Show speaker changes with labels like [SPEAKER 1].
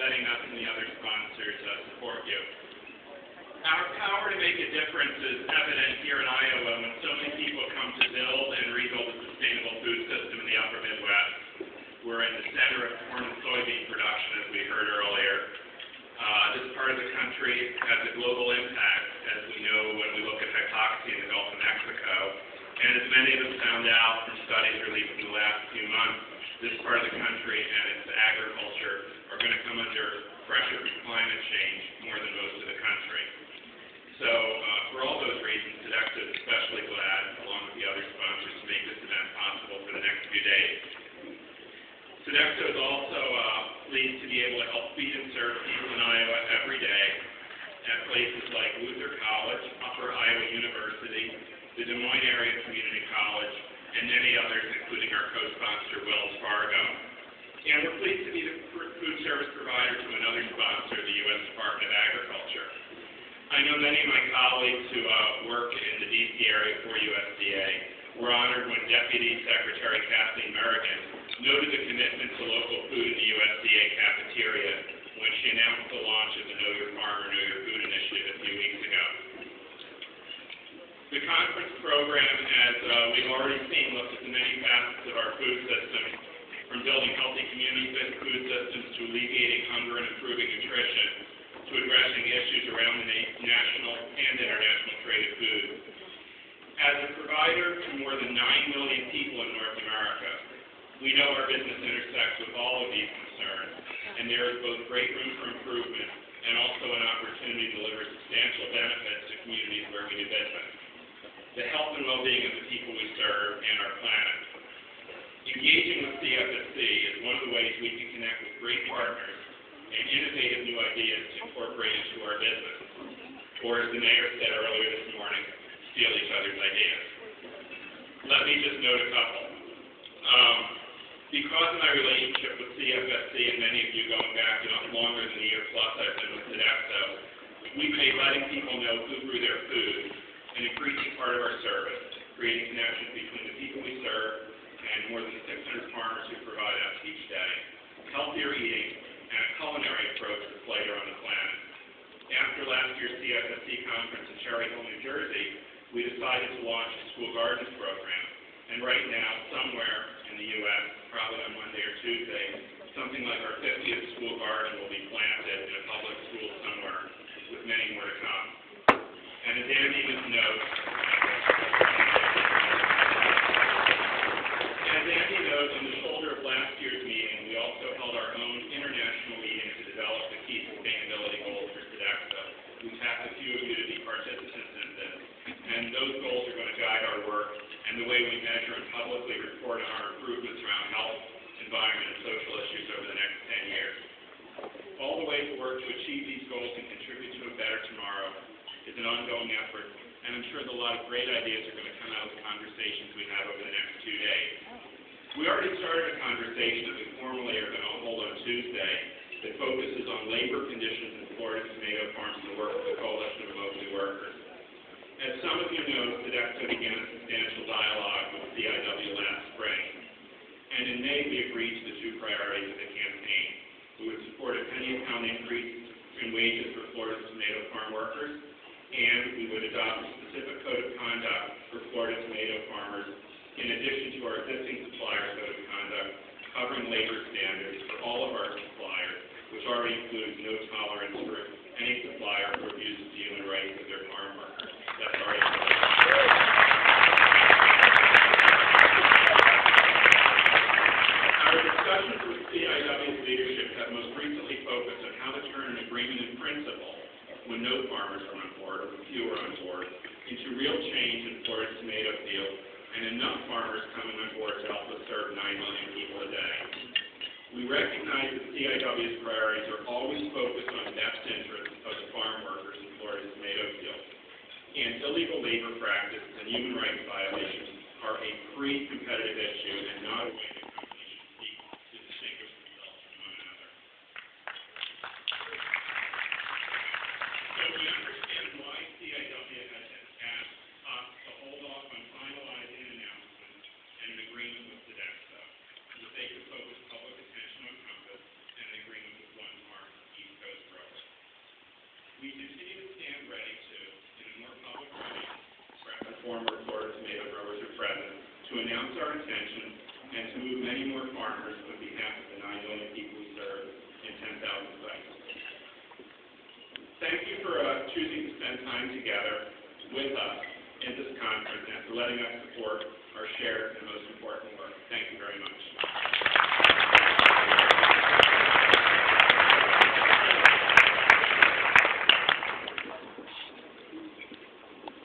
[SPEAKER 1] letting us and the other sponsors support you. Our power to make a difference is evident here in Iowa when so many people come to build and rebuild a sustainable food system in the upper Midwest. We're in the center of corn and soybean production, as we heard earlier. This part of the country has a global impact, as we know when we look at hypoxia in the Gulf of Mexico. And as many of us found out from studies released in the last few months, this part of the country and its agriculture are going to come under pressure from climate change more than most of the country. So for all those reasons, Sodexo is especially glad, along with the other sponsors, to make this event possible for the next few days. Sodexo is also pleased to be able to help feed and serve people in Iowa every day at places like Luther College, Upper Iowa University, the Des Moines Area Community College, and many others, including our co-sponsor, Wells Fargo. And we're pleased to be the food service provider to another sponsor, the U.S. Department of Agriculture. I know many of my colleagues who work in the D.C. area for USDA were honored when Deputy Secretary Kathleen Merrigan noted the commitment to local food in the USDA cafeteria when she announced the launch of the Know Your Farmer, Know Your Food initiative a few weeks ago. The conference program, as we've already seen, looks at the many facets of our food system, from building healthy community-based food systems to alleviating hunger and improving nutrition, to addressing issues around the national and international trade of food. As a provider to more than 9 million people in North America, we know our business intersects with all of these concerns, and there is both great room for improvement and also an opportunity to deliver substantial benefits to communities where we do business. The health and well-being of the people we serve and our planet. Engaging with CFSC is one of the ways we can connect with great partners and innovative new ideas to incorporate into our business. Or as the mayor said earlier this morning, steal each other's ideas. Let me just note a couple. Because of my relationship with CFSC and many of you going back longer than a year plus I've been with Sodexo, we've made letting people know who grew their food an increasing part of our service, creating connections between the people we serve and more than 600 farmers who provide us each day. Healthier eating and a culinary approach that's lighter on the planet. After last year's CFSC conference in Cherry Hill, New Jersey, we decided to launch a school gardens program. And right now, somewhere in the U.S., probably on Monday or Tuesday, something like our 50th school garden will be planted in a public school somewhere, with many more to come. And as Andy knows, on the shoulder of last year's meeting, we also held our own international meeting to develop the key sustainability goals for Sodexo. We tapped a few of you to be participants in this, and those goals are going to guide our work and the way we measure and publicly report on our improvements around health, environment, and social issues over the next 10 years. All the ways to work to achieve these goals and contribute to a better tomorrow is an ongoing effort, and I'm sure that a lot of great ideas are going to come out of the conversations we have over the next 2 days. We already started a conversation that we formally are going to hold on Tuesday that focuses on labor conditions in Florida's tomato farms and the work of the Coalition of Immokalee Workers. As some of you know, Sodexo began a substantial dialogue with CIW last spring, and in May we agreed to the 2 priorities of the campaign. We would support a penny-a-pound increase in wages for Florida's tomato farm workers, and we would adopt a specific code of conduct for Florida tomato farmers in addition to our existing supplier code of conduct covering labor standards for all of our suppliers, which already includes no tolerance for any supplier who abuses the human rights of their farm workers. That's already in place. Our discussions with CIW's leadership have most recently focused on how to turn an agreement in principle, when no farmers are on board or fewer on board, into real change in Florida's tomato field, and enough farmers coming on board to help us serve 9 million people a day. We recognize that CIW's priorities are always focused on the best interests of the farm workers in Florida's tomato field, and illegal labor practices and human rights violations are a pre-competitive issue and not a way that companies should seek to distinguish themselves from one another. So we understand why CIW has asked us to hold off on finalizing an announcement and an agreement with Sodexo, so that they could focus public attention on Compass and an agreement with one farmer. We continue to stand ready to, in a more public way, express the former Florida tomato growers are present, to announce our intention and to move many more farmers on behalf of the 9 million people we serve in 10,000 sites. Thank you for choosing to spend time together with us in this conference and for letting us support our shared and most important work. Thank you very much.